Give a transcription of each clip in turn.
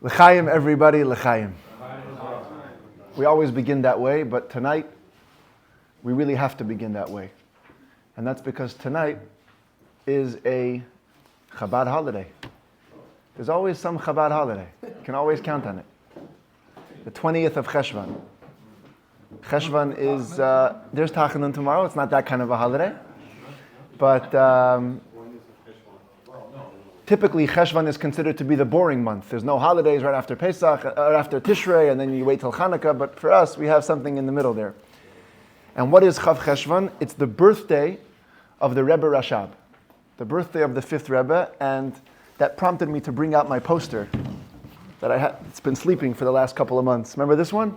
L'chaim, everybody, l'chaim. We always begin that way, but tonight, we really have to begin that way. And that's because tonight is a Chabad holiday. There's always some Chabad holiday. You can always count on it. The 20th of Cheshvan. Cheshvan is, there's Tachanun tomorrow. It's not that kind of a holiday. But typically, Cheshvan is considered to be the boring month. There's no holidays right after Pesach, or after Tishrei, and then you wait till Hanukkah. But for us, we have something in the middle there. And what is Chav Cheshvan? It's the birthday of the Rebbe Rashab, the birthday of the fifth Rebbe, and that prompted me to bring out my poster that I had. It's been sleeping for the last couple of months. Remember this one?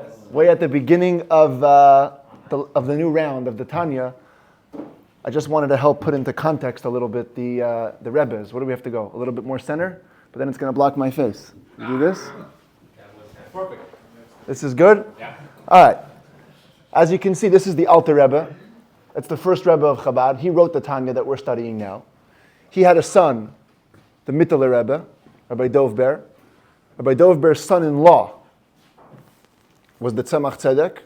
Yes. Way at the beginning of the new round of the Tanya. I just wanted to help put into context a little bit the Rebbes. Where do we have to go? A little bit more center, but then it's going to block my face. You do this? Perfect. This is good? Yeah. All right. As you can see, this is the Alter Rebbe. It's the first Rebbe of Chabad. He wrote the Tanya that we're studying now. He had a son, the Mittler Rebbe, Rabbi Dov Ber. Rabbi Dov Ber's son-in-law was the Tzemach Tzedek,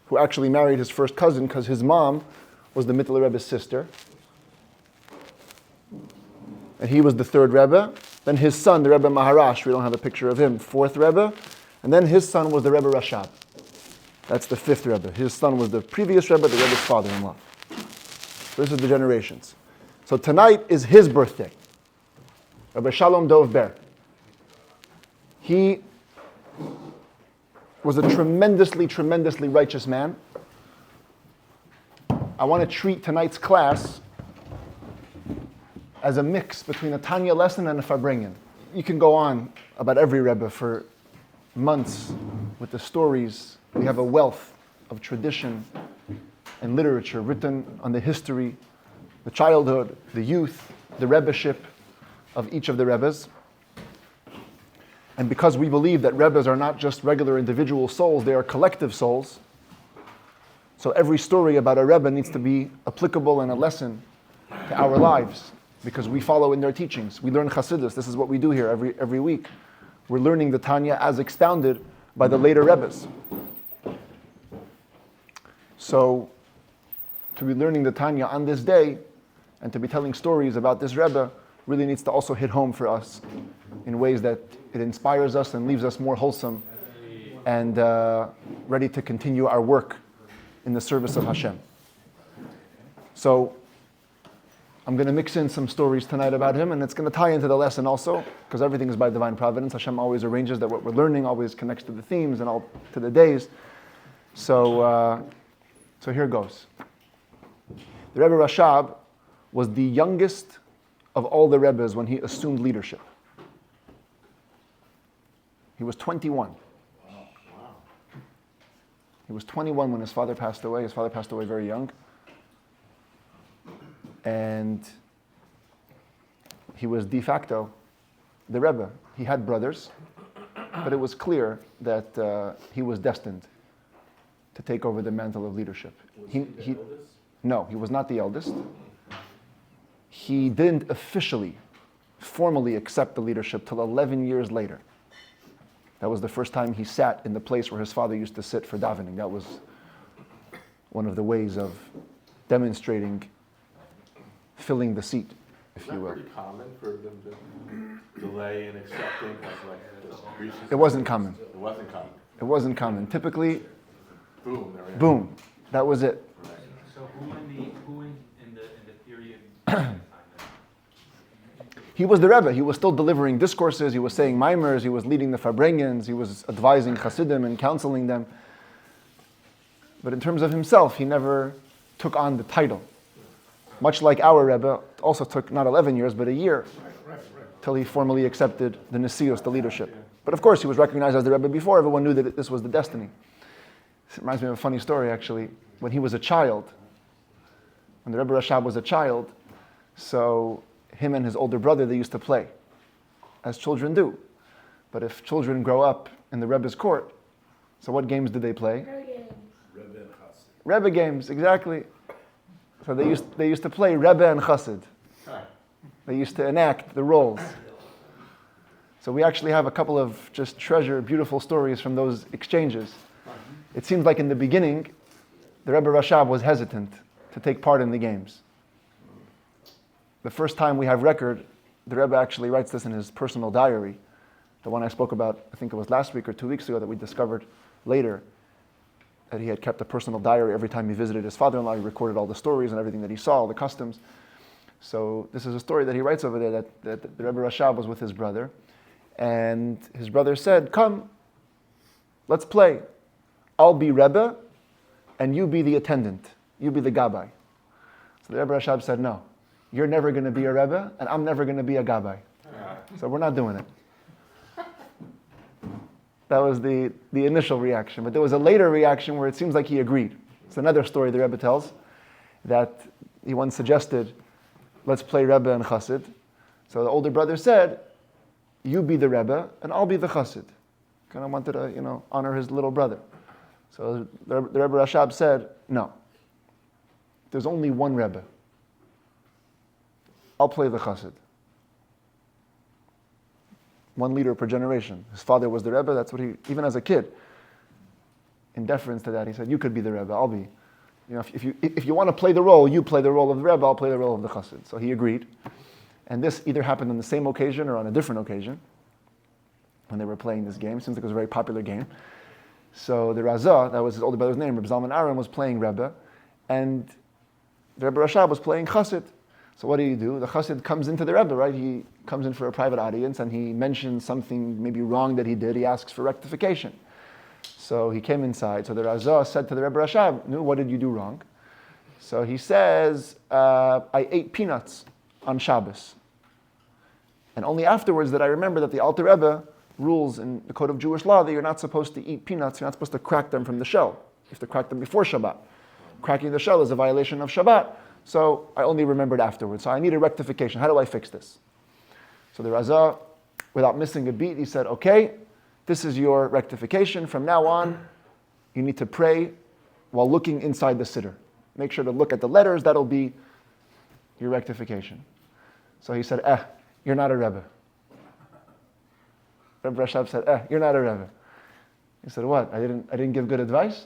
who actually married his first cousin because his mom was the Mittler Rebbe's sister. And he was the third Rebbe. Then his son, the Rebbe Maharash, we don't have a picture of him, fourth Rebbe. And then his son was the Rebbe Rashab. That's the fifth Rebbe. His son was the previous Rebbe, the Rebbe's father-in-law. So this is the generations. So tonight is his birthday. Rabbi Shalom Dov Ber. He was a tremendously, tremendously righteous man. I want to treat tonight's class as a mix between a Tanya lesson and a Farbrengen. You can go on about every Rebbe for months with the stories. We have a wealth of tradition and literature written on the history, the childhood, the youth, the Rebbeship of each of the Rebbes. And because we believe that Rebbes are not just regular individual souls, they are collective souls, so every story about a Rebbe needs to be applicable and a lesson to our lives, because we follow in their teachings. We learn Chassidus. This is what we do here every week. We're learning the Tanya as expounded by the later Rebbes. So, to be learning the Tanya on this day, and to be telling stories about this Rebbe, really needs to also hit home for us in ways that it inspires us and leaves us more wholesome and ready to continue our work in the service of Hashem. So, I'm going to mix in some stories tonight about him, and it's going to tie into the lesson also, because everything is by divine providence. Hashem always arranges that what we're learning always connects to the themes and all to the days. So here goes. The Rebbe Rashab was the youngest of all the Rebbes when he assumed leadership. He was 21. He was 21 when his father passed away. His father passed away very young. And he was de facto the Rebbe. He had brothers, but it was clear that he was destined to take over the mantle of leadership. No, he was not the eldest. He didn't officially, formally accept the leadership till 11 years later. That was the first time he sat in the place where his father used to sit for davening. That was one of the ways of demonstrating filling the seat, if you will. Is that pretty common for them to delay in accepting? It wasn't common. It wasn't common. It wasn't common. Typically, Boom. There we go. boom, that was it. So who in the period? He was the Rebbe. He was still delivering discourses. He was saying maimers. He was leading the Farbrengens. He was advising Chassidim and counseling them. But in terms of himself, he never took on the title. Much like our Rebbe, also took not 11 years, but a year till he formally accepted the Nesius, the leadership. But of course, he was recognized as the Rebbe before. Everyone knew that this was the destiny. It reminds me of a funny story, actually. When he was a child, when the Rebbe Rashab was a child, so him and his older brother, they used to play, as children do. But if children grow up in the Rebbe's court, so what games did they play? Rebbe games, exactly. So they used to play Rebbe and Chassid. They used to enact the roles. So we actually have a couple of just beautiful stories from those exchanges. It seems like in the beginning, the Rebbe Rashab was hesitant to take part in the games. The first time we have record, the Rebbe actually writes this in his personal diary, the one I spoke about, I think it was last week or 2 weeks ago, that we discovered later, that he had kept a personal diary every time he visited his father-in-law. He recorded all the stories and everything that he saw, all the customs. So this is a story that he writes over there, that the Rebbe Rashab was with his brother, and his brother said, "Come, let's play. I'll be Rebbe, and you be the attendant. You be the Gabbai." So the Rebbe Rashab said, "No, you're never going to be a Rebbe, and I'm never going to be a Gabbai. So we're not doing it." That was the initial reaction. But there was a later reaction where it seems like he agreed. It's another story the Rebbe tells, that he once suggested, let's play Rebbe and Chassid. So the older brother said, you be the Rebbe, and I'll be the Chassid. Kind of wanted to, honor his little brother. So the Rebbe Rashab said, no. There's only one Rebbe. I'll play the Chassid. One leader per generation. His father was the Rebbe, that's what even as a kid, in deference to that, he said, you could be the Rebbe, I'll be. If you want to play the role, you play the role of the Rebbe, I'll play the role of the Chassid. So he agreed. And this either happened on the same occasion or on a different occasion, when they were playing this game. Seems like it was a very popular game. So the Razah, that was his older brother's name, Reb Zalman Aaron, was playing Rebbe, and the Rebbe Rashab was playing Chassid. So what do? The Chassid comes into the Rebbe, right? He comes in for a private audience and he mentions something maybe wrong that he did. He asks for rectification. So he came inside. So the Razah said to the Rebbe Rashab, "No, what did you do wrong?" So he says, "I ate peanuts on Shabbos." And only afterwards did I remember that the Alter Rebbe rules in the code of Jewish law that you're not supposed to eat peanuts. You're not supposed to crack them from the shell. You have to crack them before Shabbat. Cracking the shell is a violation of Shabbat. So I only remembered afterwards. So I need a rectification. How do I fix this? So the Razah, without missing a beat, he said, okay, this is your rectification. From now on, you need to pray while looking inside the siddur. Make sure to look at the letters. That'll be your rectification. So he said, you're not a Rebbe. Rebbe Rashab said, you're not a Rebbe. He said, what? I didn't give good advice?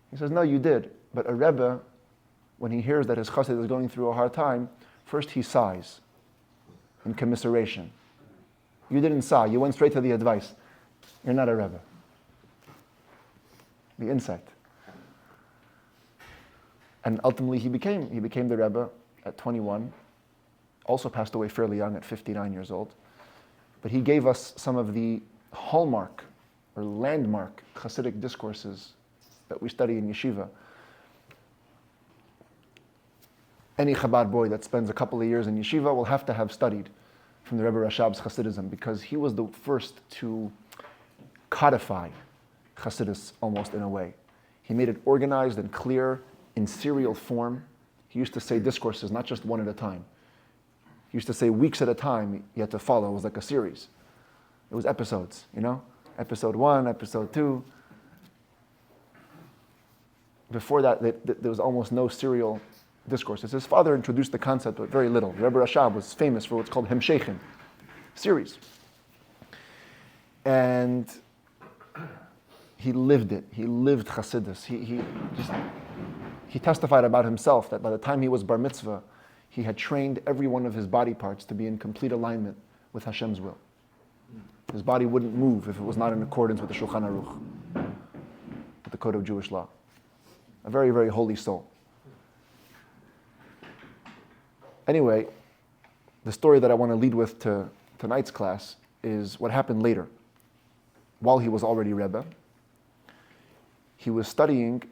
He says, no, you did. But a Rebbe, when he hears that his chassid is going through a hard time, first he sighs in commiseration. You didn't sigh, you went straight to the advice. You're not a Rebbe. The insight. And ultimately he became the Rebbe at 21, also passed away fairly young at 59 years old. But he gave us some of the hallmark or landmark Chassidic discourses that we study in yeshiva. Any Chabad boy that spends a couple of years in yeshiva will have to have studied from the Rebbe Rashab's Chassidism, because he was the first to codify Chassidus almost in a way. He made it organized and clear in serial form. He used to say discourses, not just one at a time. He used to say weeks at a time you had to follow. It was like a series. It was episodes, Episode 1, episode 2. Before that, there was almost no serial discourses. His father introduced the concept, but very little. Rebbe Rashab was famous for what's called Hemsheichim, series. And he lived it. He lived Chassidus. He testified about himself that by the time he was bar mitzvah, he had trained every one of his body parts to be in complete alignment with Hashem's will. His body wouldn't move if it was not in accordance with the Shulchan Aruch, with the code of Jewish law. A very, very holy soul. Anyway, the story that I want to lead with to tonight's class is what happened later. While he was already Rebbe, he was studying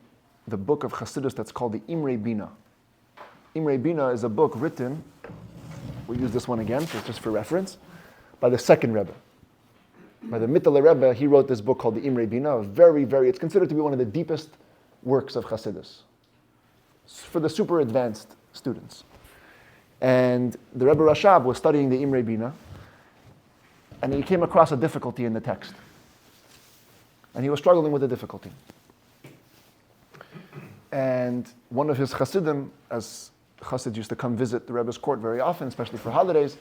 the book of Chassidus that's called the Imre Bina. Imre Bina is a book written, we'll use this one again, just for reference, by the second Rebbe. By the Mittler Rebbe, he wrote this book called the Imre Bina, it's considered to be one of the deepest works of Chassidus. It's for the super advanced students. And the Rebbe Rashab was studying the Imre Bina, and he came across a difficulty in the text. And he was struggling with the difficulty. And one of his Chassidim, as Chassids used to come visit the Rebbe's court very often, especially for holidays,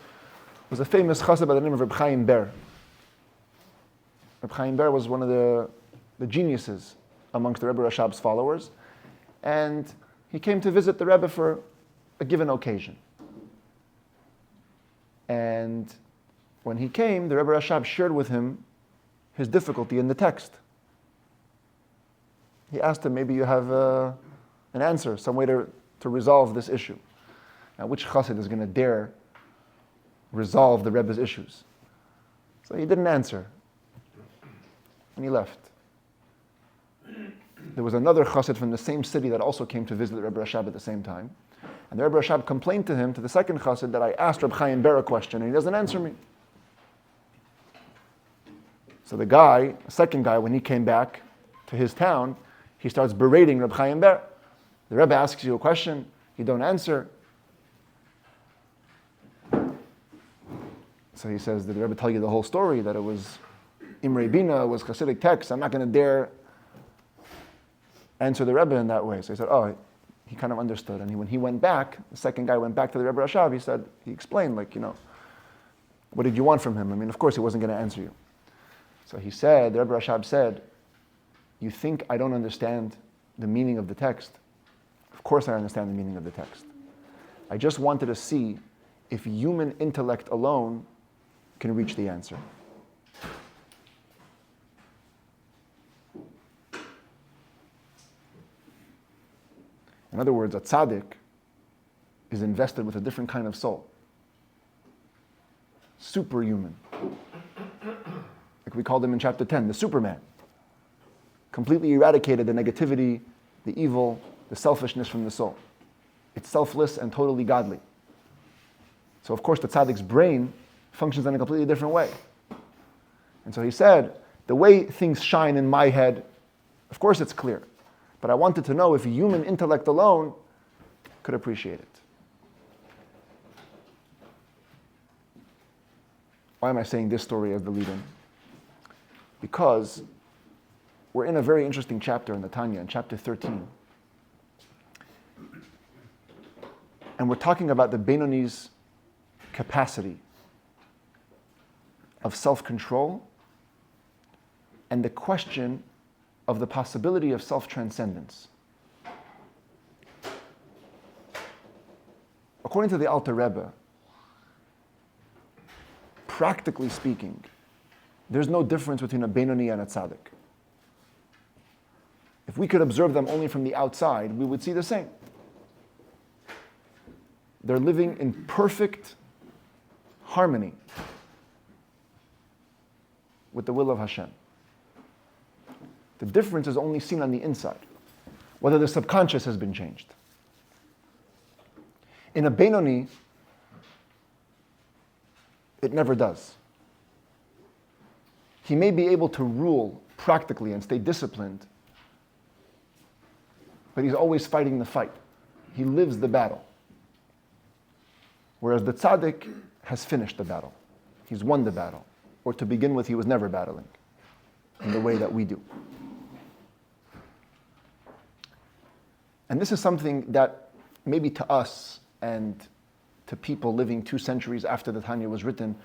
was a famous chassid by the name of Reb Chaim Ber. Reb Chaim Ber was one of the geniuses amongst the Rebbe Rashab's followers, and he came to visit the Rebbe for a given occasion. And when he came, the Rebbe Rashab shared with him his difficulty in the text. He asked him, maybe you have an answer, some way to resolve this issue. Now, which chassid is going to dare resolve the Rebbe's issues? So he didn't answer, and he left. There was another chassid from the same city that also came to visit the Rebbe Rashab at the same time. And the Rebbe Rashab complained to him, to the second chassid, that I asked Reb Chaim Ber a question and he doesn't answer me. So the second guy, when he came back to his town, he starts berating Reb Chaim Ber. The Rebbe asks you a question, you don't answer. So he says, did the Rebbe tell you the whole story, that it was Imrei Bina, it was Chassidic text, I'm not going to dare answer the Rebbe in that way. So he said, oh, he kind of understood. And when he went back, the second guy went back to the Rebbe Rashab, he explained, what did you want from him? I mean, of course he wasn't going to answer you. So he said, the Rebbe Rashab said, you think I don't understand the meaning of the text? Of course I understand the meaning of the text. I just wanted to see if human intellect alone can reach the answer. In other words, a tzaddik is invested with a different kind of soul. Superhuman. Like we called him in chapter 10, the Superman. Completely eradicated the negativity, the evil, the selfishness from the soul. It's selfless and totally godly. So of course the tzaddik's brain functions in a completely different way. And so he said, the way things shine in my head, of course it's clear. But I wanted to know if human intellect alone could appreciate it. Why am I saying this story as the lead-in? Because we're in a very interesting chapter in the Tanya, in chapter 13. And we're talking about the Benoni's capacity of self-control and the question of the possibility of self-transcendence. According to the Alter Rebbe, practically speaking, there's no difference between a Benoni and a Tzaddik. If we could observe them only from the outside, we would see the same. They're living in perfect harmony with the will of Hashem. The difference is only seen on the inside, whether the subconscious has been changed. In a Benoni, it never does. He may be able to rule practically and stay disciplined, but he's always fighting the fight. He lives the battle. Whereas the tzaddik has finished the battle. He's won the battle. Or to begin with, he was never battling in the way that we do. And this is something that maybe to us and to people living 2 centuries after the Tanya was written,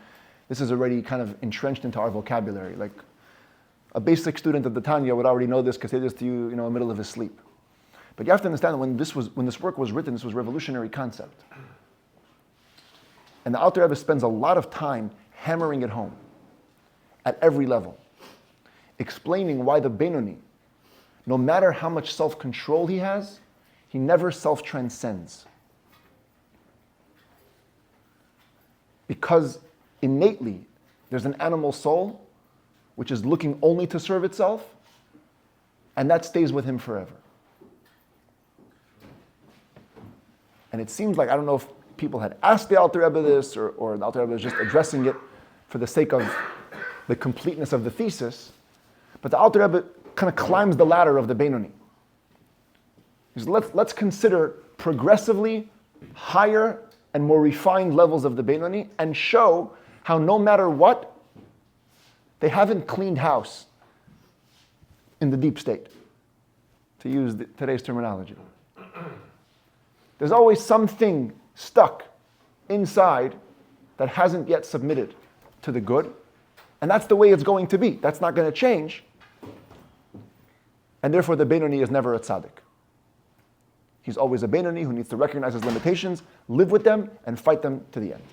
this is already kind of entrenched into our vocabulary. Like a basic student of the Tanya would already know this because they say this to you, in the middle of his sleep. But you have to understand that when this work was written, this was a revolutionary concept. And the Alter Rebbe spends a lot of time hammering it home at every level, explaining why the Benoni, no matter how much self-control he has, he never self-transcends. Because innately, there's an animal soul which is looking only to serve itself, and that stays with him forever. And it seems like, I don't know if people had asked the Alter Rebbe this, or the Alter Rebbe was just addressing it for the sake of the completeness of the thesis, but the Alter Rebbe kind of climbs the ladder of the Benoni. He says, let's consider progressively higher and more refined levels of the Benoni and show how no matter what, they haven't cleaned house in the deep state, to use today's terminology. There's always something stuck inside that hasn't yet submitted to the good, and that's the way it's going to be. That's not going to change. And therefore the Beinoni is never a tzaddik. He's always a Beinoni who needs to recognize his limitations, live with them, and fight them to the end.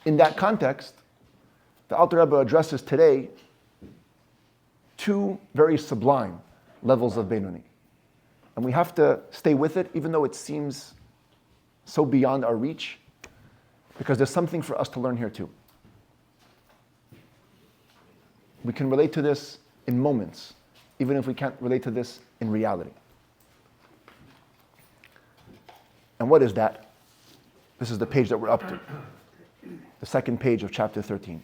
In that context, the Alter Rebbe addresses today two very sublime levels of Beinoni. And we have to stay with it, even though it seems so beyond our reach, because there's something for us to learn here too. We can relate to this in moments, even if we can't relate to this in reality. And what is that? This is the page that we're up to, the second page of chapter 13.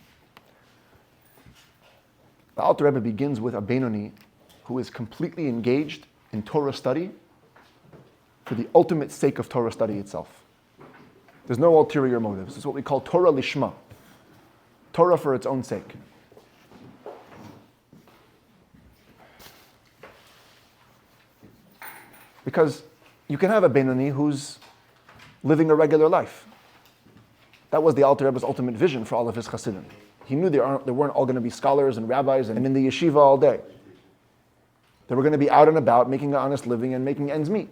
The Alter Rebbe begins with a Beinoni who is completely engaged in Torah study for the ultimate sake of Torah study itself. There's no ulterior motives. This is what we call Torah lishma, Torah for its own sake. Because you can have a Beinoni who's living a regular life. That was the Alter Rebbe's ultimate vision for all of his Chassidim. He knew there weren't all going to be scholars and rabbis and in the yeshiva all day. They were going to be out and about, making an honest living and making ends meet.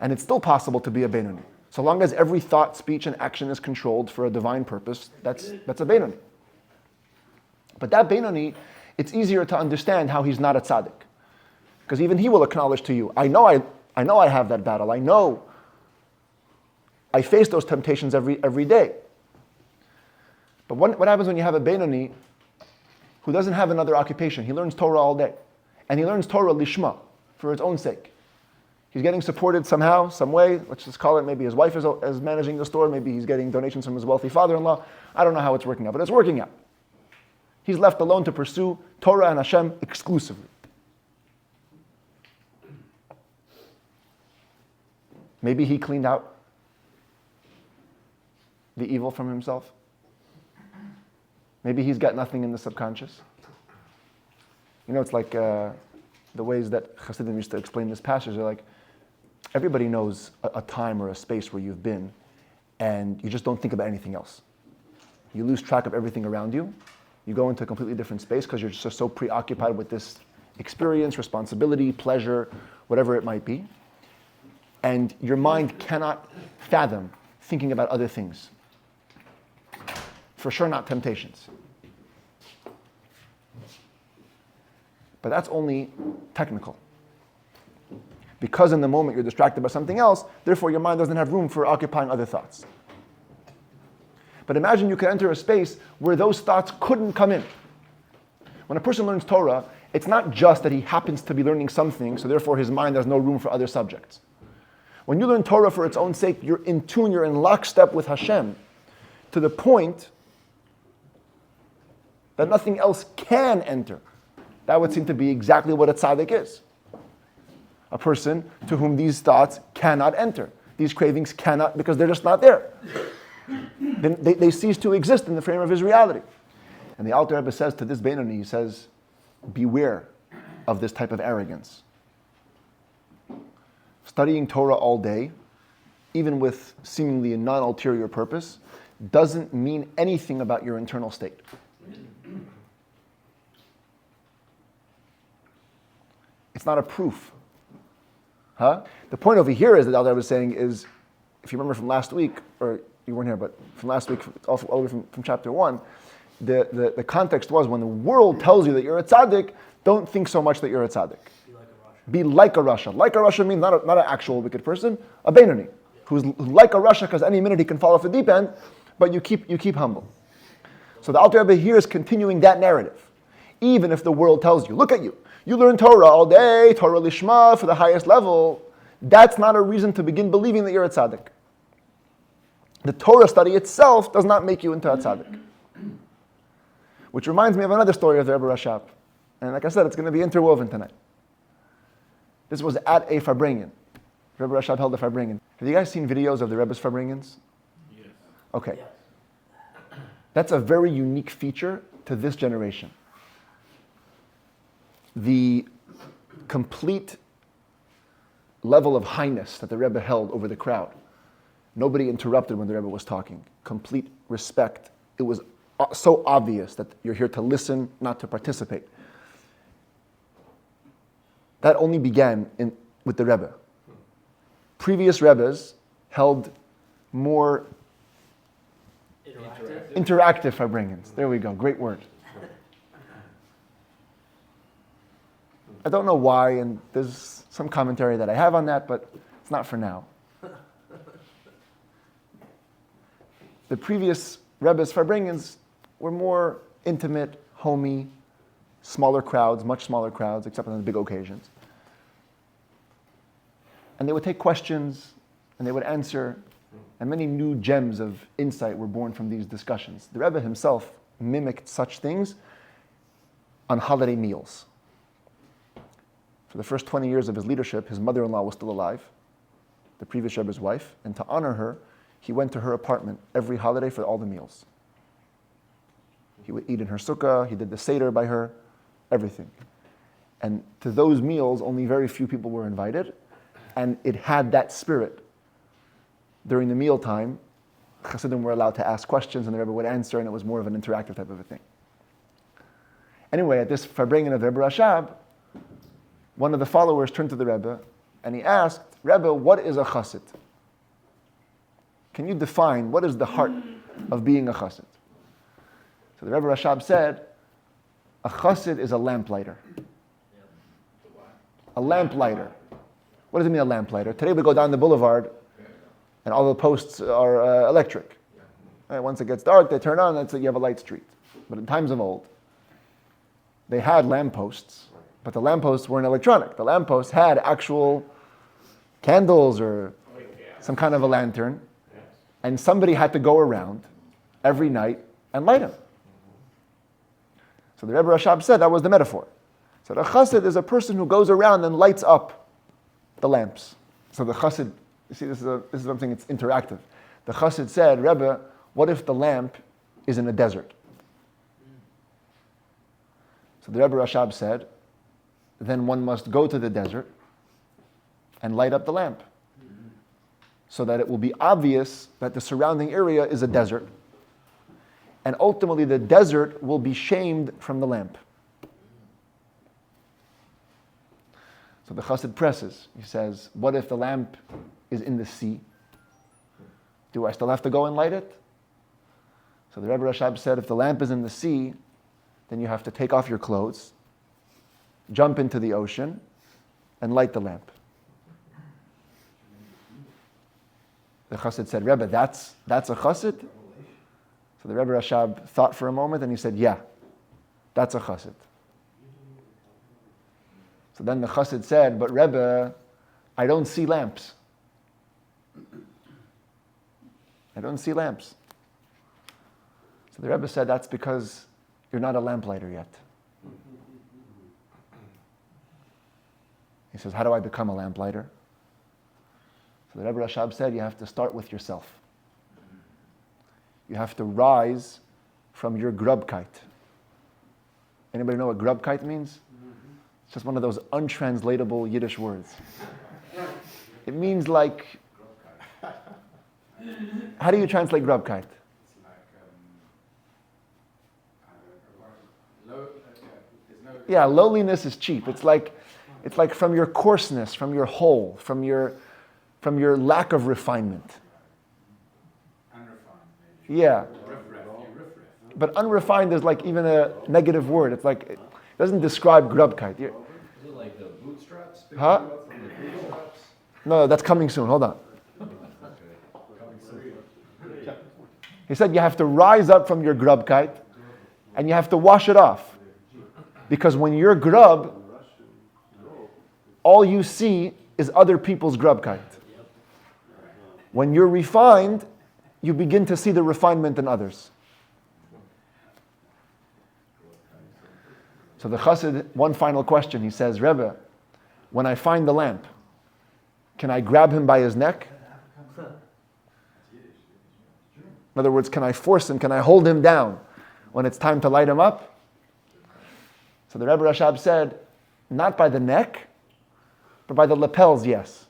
And it's still possible to be a Beinoni. So long as every thought, speech, and action is controlled for a divine purpose, that's a Beinoni. But that Beinoni, it's easier to understand how he's not a tzaddik. Because even he will acknowledge to you, I know I have that battle. I know I face those temptations every day. But what happens when you have a Beinoni who doesn't have another occupation? He learns Torah all day. And he learns Torah lishma, for its own sake. He's getting supported somehow, some way. Let's just call it, maybe his wife is managing the store. Maybe he's getting donations from his wealthy father-in-law. I don't know how it's working out, but it's working out. He's left alone to pursue Torah and Hashem exclusively. Maybe he cleaned out the evil from himself. Maybe he's got nothing in the subconscious. You know, it's like the ways that Chassidim used to explain this passage. They're like, everybody knows a time or a space where you've been and you just don't think about anything else. You lose track of everything around you. You go into a completely different space because you're just so preoccupied with this experience, responsibility, pleasure, whatever it might be. And your mind cannot fathom thinking about other things. For sure not temptations. But that's only technical. Because in the moment you're distracted by something else, therefore your mind doesn't have room for occupying other thoughts. But imagine you could enter a space where those thoughts couldn't come in. When a person learns Torah, it's not just that he happens to be learning something, so therefore his mind has no room for other subjects. When you learn Torah for its own sake, you're in tune, you're in lockstep with Hashem, to the point that nothing else can enter. That would seem to be exactly what a tzaddik is. A person to whom these thoughts cannot enter. These cravings cannot, because they're just not there. Then they cease to exist in the frame of his reality. And the Alter Rebbe says to this Beinoni, he says, beware of this type of arrogance. Studying Torah all day, even with seemingly a non-ulterior purpose, doesn't mean anything about your internal state. It's not a proof. The point over here is that Alter Rebbe was saying is, if you remember from last week, or you weren't here, but from last week, all the way from chapter 1, the context was when the world tells you that you're a tzaddik, don't think so much that you're a tzaddik. Be like a Rasha. Like a Rasha means not an actual wicked person, a Beinoni, who's like a Rasha because any minute he can fall off the deep end, but you keep humble. So the Alter Rebbe here is continuing that narrative. Even if the world tells you, look at you, you learn Torah all day, Torah lishma for the highest level, that's not a reason to begin believing that you're a tzaddik. The Torah study itself does not make you into a tzaddik. Which reminds me of another story of the Rebbe Rashab. And like I said, it's going to be interwoven tonight. This was at a Farbrengen. Rebbe Rashab held a Farbrengen. Have you guys seen videos of the Rebbe's Farbrengens? Yes. Okay. That's a very unique feature to this generation. The complete level of highness that the Rebbe held over the crowd Nobody interrupted when the Rebbe was talking. Complete respect. It was so obvious that you're here to listen, not to participate. That only began with the Rebbe. Previous Rebbes held more interactive farbrengens. There we go, great word. I don't know why, and there's some commentary that I have on that, but it's not for now. The previous Rebbe's farbrengens were more intimate, homey, smaller crowds, much smaller crowds, except on the big occasions. And they would take questions, and they would answer, and many new gems of insight were born from these discussions. The Rebbe himself mimicked such things on holiday meals. For the first 20 years of his leadership, his mother-in-law was still alive, the previous Rebbe's wife, and to honor her, he went to her apartment every holiday for all the meals. He would eat in her sukkah, he did the seder by her, everything. And to those meals, only very few people were invited, and it had that spirit. During the mealtime, Chassidim were allowed to ask questions, and the Rebbe would answer, and it was more of an interactive type of a thing. Anyway, at this farbrengen of Rebbe Rashab, one of the followers turned to the Rebbe, and he asked, Rebbe, what is a chassid? Can you define what is the heart of being a chassid? So the Rebbe Rashab said, a chassid is a lamplighter. A lamplighter. What does it mean, a lamplighter? Today we go down the boulevard, and all the posts are electric. Right, once it gets dark, they turn on, that's it, you have a light street. But in times of old, they had lampposts, but the lampposts weren't electronic. The lampposts had actual candles or some kind of a lantern, and somebody had to go around every night and light them. So the Rebbe Rashab said that was the metaphor. So the chassid is a person who goes around and lights up the lamps. So the chassid, you see, this is something that's interactive. The chassid said, Rebbe, what if the lamp is in a desert? So the Rebbe Rashab said, then one must go to the desert and light up the lamp, so that it will be obvious that the surrounding area is a desert, and ultimately the desert will be shamed from the lamp. So the chassid presses. He says, what if the lamp is in the sea? Do I still have to go and light it? So the Rebbe Rashab said, if the lamp is in the sea, then you have to take off your clothes, jump into the ocean, and light the lamp. The chassid said, Rebbe, that's a chassid? So the Rebbe Rashab thought for a moment, and he said, yeah, that's a chassid. So then the chassid said, but Rebbe, I don't see lamps. I don't see lamps. So the Rebbe said, that's because you're not a lamplighter yet. He says, how do I become a lamplighter? So the Rebbe Rashab said, you have to start with yourself. You have to rise from your grubkeit. Anybody know what grubkeit means? It's just one of those untranslatable Yiddish words. It means like, how do you translate grubkeit? Yeah, lowliness is cheap. It's like from your coarseness, from your hole, from your lack of refinement. Yeah. But unrefined is like even a negative word. It's like, it doesn't describe grubkeit. Is it like the bootstraps? Huh? From the bootstraps? No, that's coming soon. Hold on. He said you have to rise up from your grubkeit and you have to wash it off. Because when you're grub, all you see is other people's grubkeit. When you're refined, you begin to see the refinement in others. So the chassid, one final question, he says, Rebbe, when I find the lamp, can I grab him by his neck? In other words, can I force him, can I hold him down when it's time to light him up? So the Rebbe Rashab said, not by the neck, but by the lapels, yes.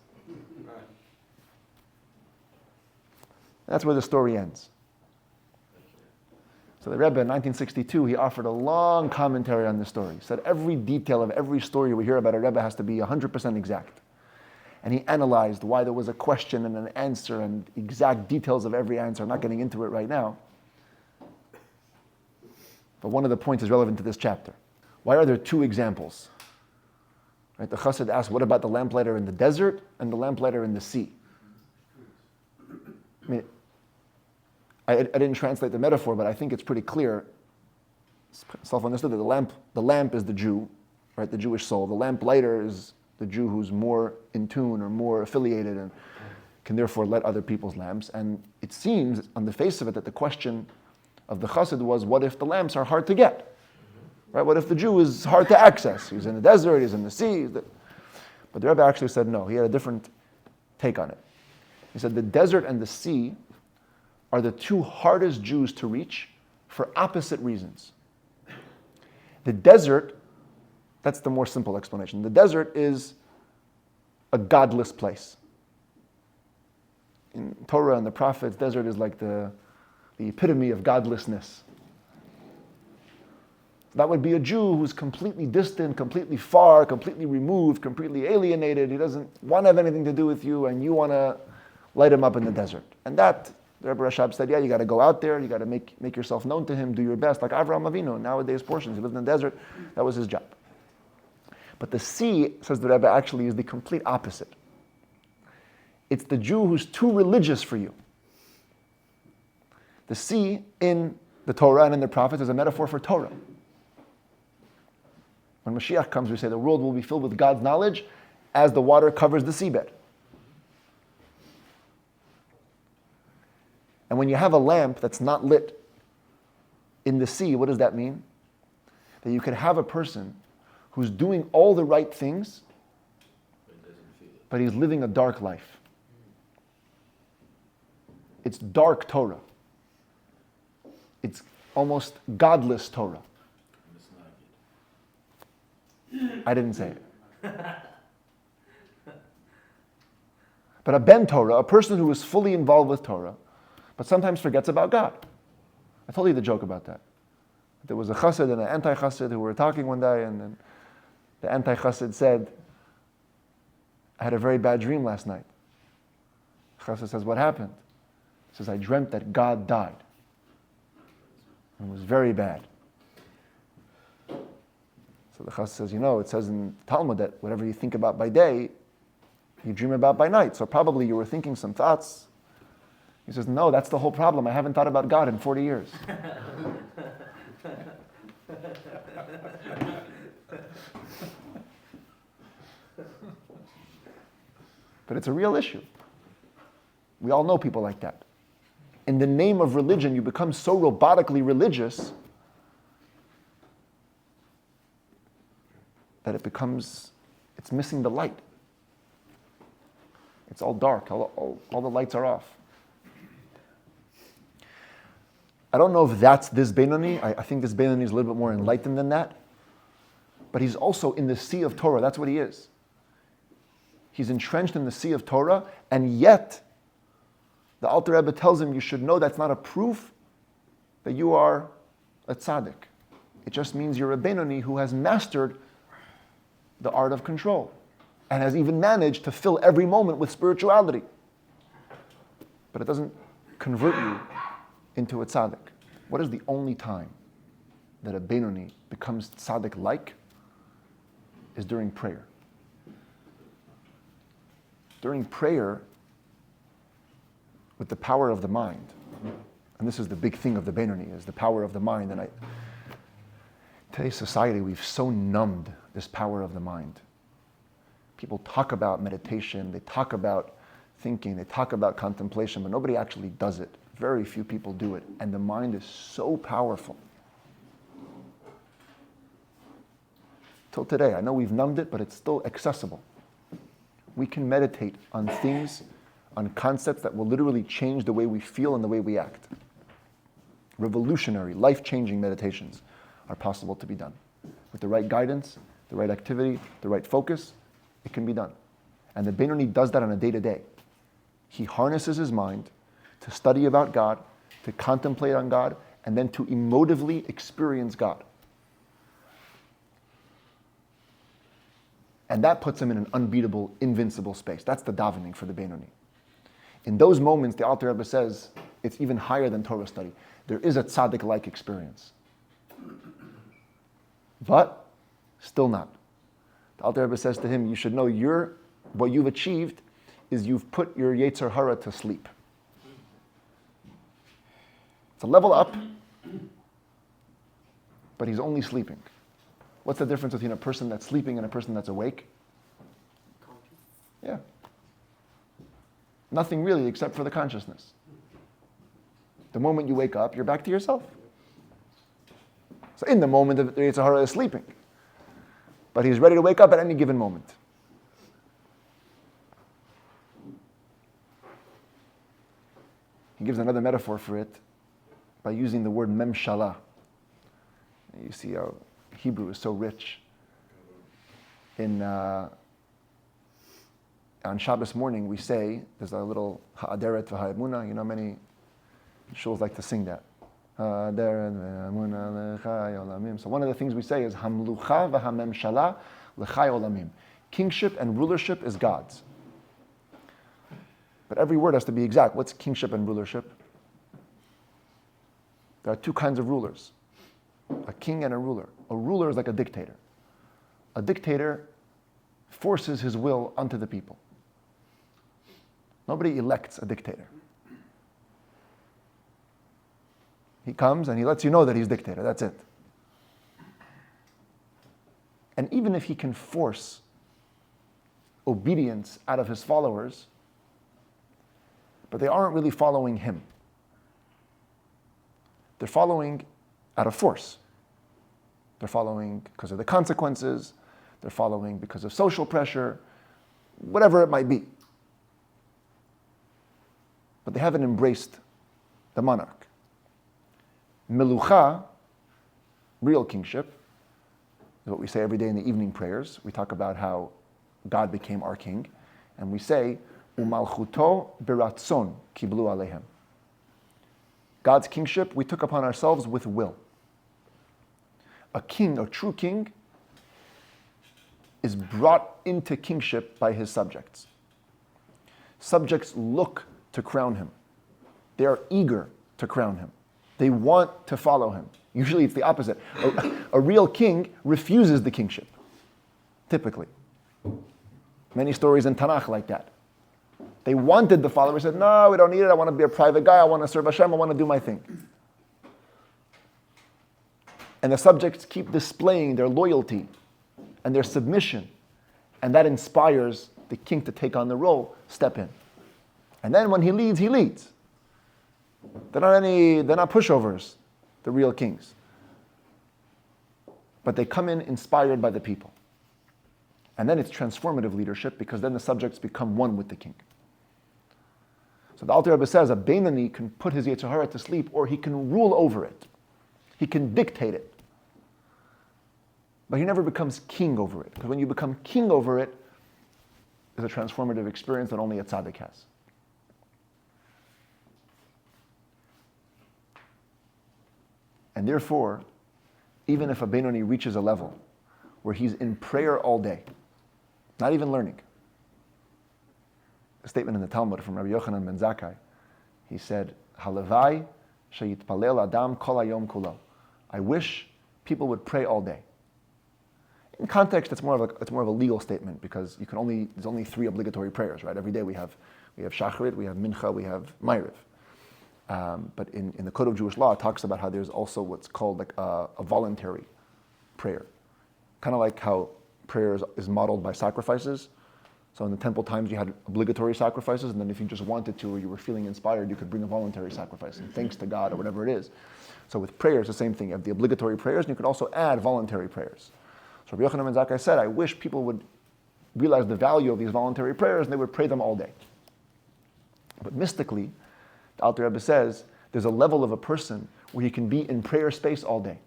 That's where the story ends. So the Rebbe in 1962, he offered a long commentary on the story. He said every detail of every story we hear about a Rebbe has to be 100% exact. And he analyzed why there was a question and an answer and exact details of every answer. I'm not getting into it right now. But one of the points is relevant to this chapter. Why are there two examples? Right, the Chassid asked, what about the lamplighter in the desert and the lamplighter in the sea? I mean, I didn't translate the metaphor, but I think it's pretty clear. It's self-understood that the lamp is the Jew, right? The Jewish soul. The lamplighter is the Jew who's more in tune or more affiliated and can therefore light other people's lamps. And it seems, on the face of it, that the question of the Chassid was, what if the lamps are hard to get? Right? What if the Jew is hard to access? He's in the desert, he's in the sea. But the Rebbe actually said no. He had a different take on it. He said the desert and the sea are the two hardest Jews to reach for opposite reasons. The desert, that's the more simple explanation. The desert is a godless place. In Torah and the prophets, desert is like the epitome of godlessness. That would be a Jew who's completely distant, completely far, completely removed, completely alienated. He doesn't want to have anything to do with you, and you want to light him up in the desert. And that, the Rebbe Rashab said, yeah, you got to go out there, you got to make yourself known to him, do your best. Like Avraham Avinu, nowadays portions, he lived in the desert, that was his job. But the sea, says the Rebbe, actually is the complete opposite. It's the Jew who's too religious for you. The sea in the Torah and in the prophets is a metaphor for Torah. When Mashiach comes, we say the world will be filled with God's knowledge as the water covers the seabed. And when you have a lamp that's not lit in the sea, what does that mean? That you could have a person who's doing all the right things, but he's living a dark life. It's dark Torah. It's almost godless Torah. I didn't say it. But a ben Torah, a person who is fully involved with Torah, but sometimes forgets about God. I told you the joke about that. There was a chassid and an anti-chassid who were talking one day, and then the anti-chassid said, I had a very bad dream last night. The chassid says, what happened? He says, I dreamt that God died. It was very bad. So the chassid says, it says in Talmud that whatever you think about by day, you dream about by night. So probably you were thinking some thoughts. He says, no, that's the whole problem. I haven't thought about God in 40 years. But it's a real issue. We all know people like that. In the name of religion, you become so robotically religious that it's missing the light. It's all dark, all the lights are off. I don't know if that's this Benoni. I think this Benoni is a little bit more enlightened than that. But he's also in the sea of Torah. That's what he is. He's entrenched in the sea of Torah, and yet the Alter Rebbe tells him, you should know that's not a proof that you are a tzaddik. It just means you're a Benoni who has mastered the art of control and has even managed to fill every moment with spirituality. But it doesn't convert you into a tzaddik. What is the only time that a Benoni becomes tzaddik-like? Is during prayer. During prayer, with the power of the mind, and this is the big thing of the Benoni, is the power of the mind. And today's society, we've so numbed this power of the mind. People talk about meditation, they talk about thinking, they talk about contemplation, but nobody actually does it. Very few people do it, and the mind is so powerful. Till today, I know we've numbed it, but it's still accessible. We can meditate on things, on concepts that will literally change the way we feel and the way we act. Revolutionary, life-changing meditations are possible to be done. With the right guidance, the right activity, the right focus, it can be done. And the Benoni does that on a day-to-day. He harnesses his mind to study about God, to contemplate on God, and then to emotively experience God. And that puts him in an unbeatable, invincible space. That's the davening for the Beinoni. In those moments, the Alter Rebbe says, it's even higher than Torah study. There is a tzaddik-like experience. But still not. The Alter Rebbe says to him, you should know what you've achieved is you've put your Yetzer Hara to sleep. It's a level up, but he's only sleeping. What's the difference between a person that's sleeping and a person that's awake? Yeah. Nothing really except for the consciousness. The moment you wake up, you're back to yourself. So in the moment, the Yetzer Hara is sleeping. But he's ready to wake up at any given moment. He gives another metaphor for it by using the word memshala. You see how Hebrew is so rich. On Shabbos morning, we say, there's a little ha'aderet v'ha'emuna. You know, many shuls like to sing that. So one of the things we say is hamlucha v'hamemshala l'chai olamim. Kingship and rulership is God's. But every word has to be exact. What's kingship and rulership? There are two kinds of rulers. A king and a ruler. A ruler is like a dictator. A dictator forces his will onto the people. Nobody elects a dictator. He comes and he lets you know that he's dictator. That's it. And even if he can force obedience out of his followers, but they aren't really following him. They're following out of force. They're following because of the consequences. They're following because of social pressure, whatever it might be. But they haven't embraced the monarch. Melucha, real kingship, is what we say every day in the evening prayers. We talk about how God became our king, and we say, Umalchuto biratzon kiblu alehem. God's kingship we took upon ourselves with will. A king, a true king, is brought into kingship by his subjects. Subjects look to crown him. They are eager to crown him. They want to follow him. Usually it's the opposite. A real king refuses the kingship, typically. Many stories in Tanakh like that. They wanted the follower, said, no, we don't need it, I want to be a private guy, I want to serve Hashem, I want to do my thing. And the subjects keep displaying their loyalty and their submission, and that inspires the king to take on the role, step in. And then when he leads, he leads. They're not pushovers, the real kings. But they come in inspired by the people. And then it's transformative leadership because then the subjects become one with the king. So the Alter Rebbe says a Beinoni can put his Yetzer Hara to sleep or he can rule over it. He can dictate it. But he never becomes king over it. Because when you become king over it, it's a transformative experience that only a tzaddik has. And therefore, even if a Beinoni reaches a level where he's in prayer all day, not even learning. A statement in the Talmud from Rabbi Yochanan ben Zakkai, he said, Halavai sheyitpalel adam kol hayom kulo. I wish people would pray all day. In context, it's more of a legal statement because there's only 3 obligatory prayers, right? Every day we have Shacharit, we have Mincha, we have Ma'ariv. But in the Code of Jewish Law, it talks about how there's also what's called like a voluntary prayer. Kind of like how prayer is modeled by sacrifices. So in the temple times, you had obligatory sacrifices, and then if you just wanted to or you were feeling inspired, you could bring a voluntary sacrifice, and thanks to God or whatever it is. So with prayers, the same thing. You have the obligatory prayers, and you could also add voluntary prayers. So Rabbi Yochanan ben Zakkai said, I wish people would realize the value of these voluntary prayers, and they would pray them all day. But mystically, the Alter Rebbe says, there's a level of a person where he can be in prayer space all day.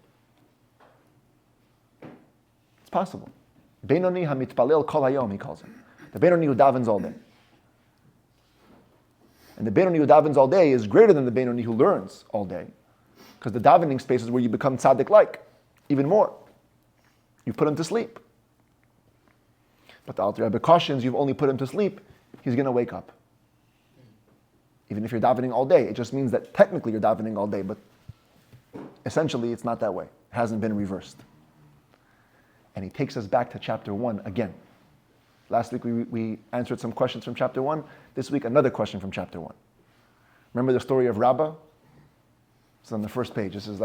It's possible. Beinoni hamitpalel kol hayom, he calls it. The Beinoni who davens all day. And the Benoni who davens all day is greater than the Benoni who learns all day. Because the davening space is where you become tzaddik-like, even more. You put him to sleep. But the Alter Rebbe cautions, you've only put him to sleep, he's going to wake up. Even if you're davening all day, it just means that technically you're davening all day, but essentially it's not that way. It hasn't been reversed. And he takes us back to chapter 1 again. Last week we answered some questions from chapter 1. This week another question from chapter 1. Remember the story of Rabbi? It's on the first page. This is,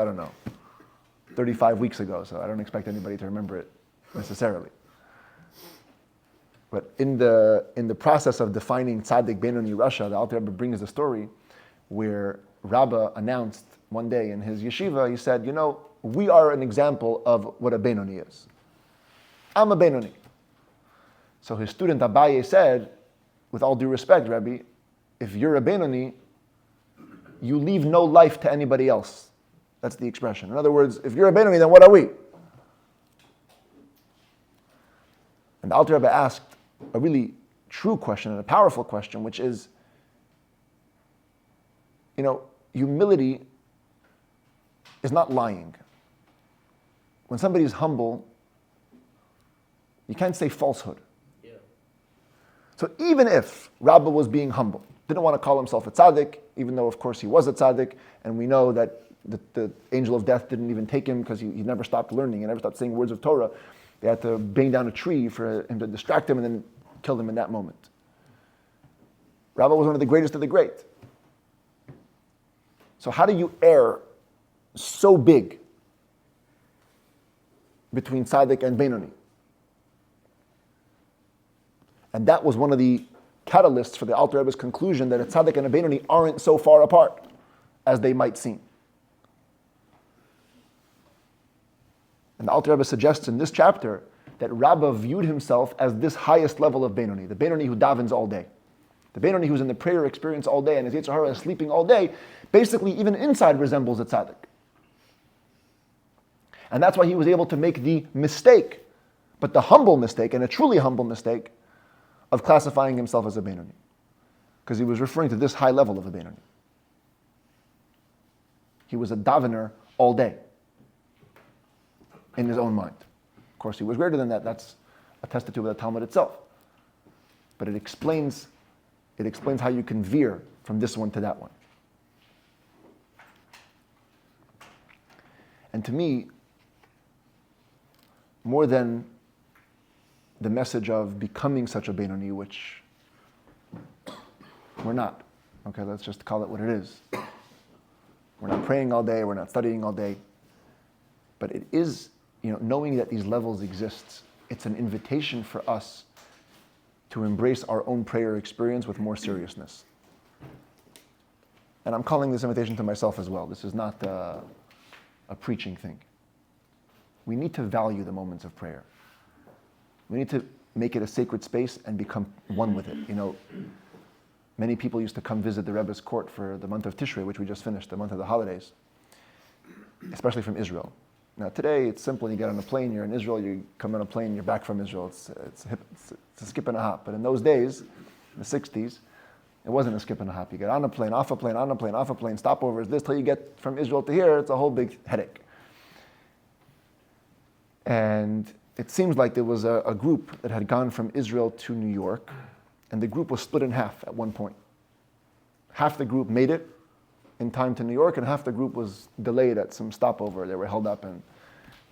35 weeks ago, so I don't expect anybody to remember it necessarily. But in the process of defining Tzaddik, Benoni, Rasha, the Alter Rebbe brings the story where Rabbi announced one day in his yeshiva, he said, we are an example of what a Benoni is. I'm a Benoni. So his student Abaye said, with all due respect, Rabbi, if you're a Benoni, you leave no life to anybody else. That's the expression. In other words, if you're a Benoni, then what are we? And the Alter Rebbe asked a really true question and a powerful question, which is, humility is not lying. When somebody is humble, you can't say falsehood. Yeah. So even if Rabbi was being humble, didn't want to call himself a tzaddik, even though of course he was a tzaddik, and we know that the angel of death didn't even take him because he never stopped learning, he never stopped saying words of Torah. They had to bang down a tree for him to distract him and then kill him in that moment. Rabbi was one of the greatest of the great. So how do you err so big between tzaddik and Benoni? And that was one of the catalysts for the Alter Rebbe's conclusion that a tzaddik and a Benoni aren't so far apart as they might seem. And the Alter Rebbe suggests in this chapter that Rabbi viewed himself as this highest level of Benoni, the Benoni who davens all day. The Benoni who's in the prayer experience all day and his Yetzer Hara is sleeping all day, basically even inside resembles a tzaddik. And that's why he was able to make the mistake, but the humble mistake, and a truly humble mistake, of classifying himself as a Benoni. Because he was referring to this high level of a Benoni. He was a davener all day, in his own mind. Of course, he was greater than that. That's attested to by the Talmud itself. But it explains how you can veer from this one to that one. And to me, more than the message of becoming such a Benoni, which we're not. Okay, let's just call it what it is. We're not praying all day, we're not studying all day. But it is, knowing that these levels exist, it's an invitation for us to embrace our own prayer experience with more seriousness. And I'm calling this invitation to myself as well. This is not a preaching thing. We need to value the moments of prayer. We need to make it a sacred space and become one with it. Many people used to come visit the Rebbe's court for the month of Tishrei, which we just finished, the month of the holidays, especially from Israel. Now today it's simple. You get on a plane, you're in Israel, you come on a plane, you're back from Israel. It's a skip and a hop. But in those days, in the 60s, it wasn't a skip and a hop. You get on a plane, off a plane, on a plane, off a plane, stopovers, this, till you get from Israel to here, it's a whole big headache. And it seems like there was a group that had gone from Israel to New York, and the group was split in half at one point. Half the group made it in time to New York, and half the group was delayed at some stopover. They were held up, and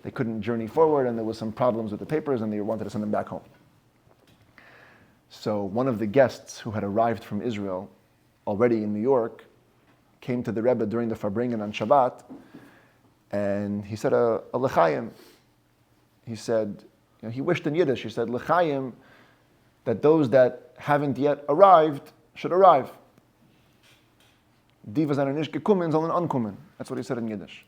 they couldn't journey forward, and there was some problems with the papers, and they wanted to send them back home. So one of the guests who had arrived from Israel, already in New York, came to the Rebbe during the Farbrengen on Shabbat, and he said a l'chaim. He said, he wished in Yiddish, he said, l'chaim, that those that haven't yet arrived should arrive. Divas an nicht gekommen sollen ankommen. That's what he said in Yiddish.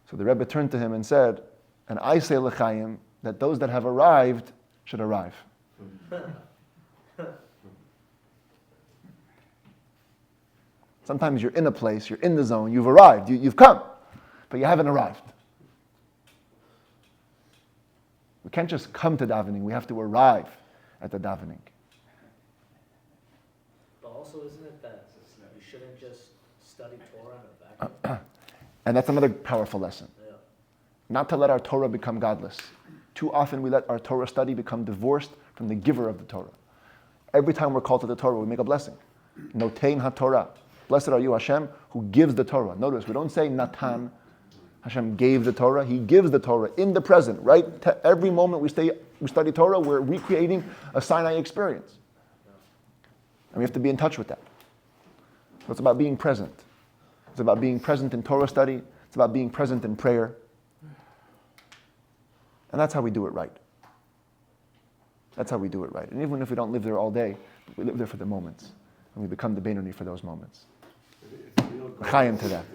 So the Rebbe turned to him and said, and I say l'chaim, that those that have arrived should arrive. Sometimes you're in a place, you're in the zone, you've arrived, you've come, but you haven't arrived. We can't just come to davening, we have to arrive at the davening. But also, isn't it shouldn't just study Torah in a vacuum. And that's another powerful lesson. Yeah. Not to let our Torah become godless. Too often we let our Torah study become divorced from the giver of the Torah. Every time we're called to the Torah, we make a blessing. Notein HaTorah. Blessed are you, Hashem, who gives the Torah. Notice, we don't say Natan. Hashem gave the Torah. He gives the Torah in the present, right? Every moment we study Torah, we're recreating a Sinai experience. And we have to be in touch with that. So it's about being present. It's about being present in Torah study. It's about being present in prayer. And that's how we do it right. That's how we do it right. And even if we don't live there all day, we live there for the moments. And we become the Beinoni for those moments. It's real. Chayim to that.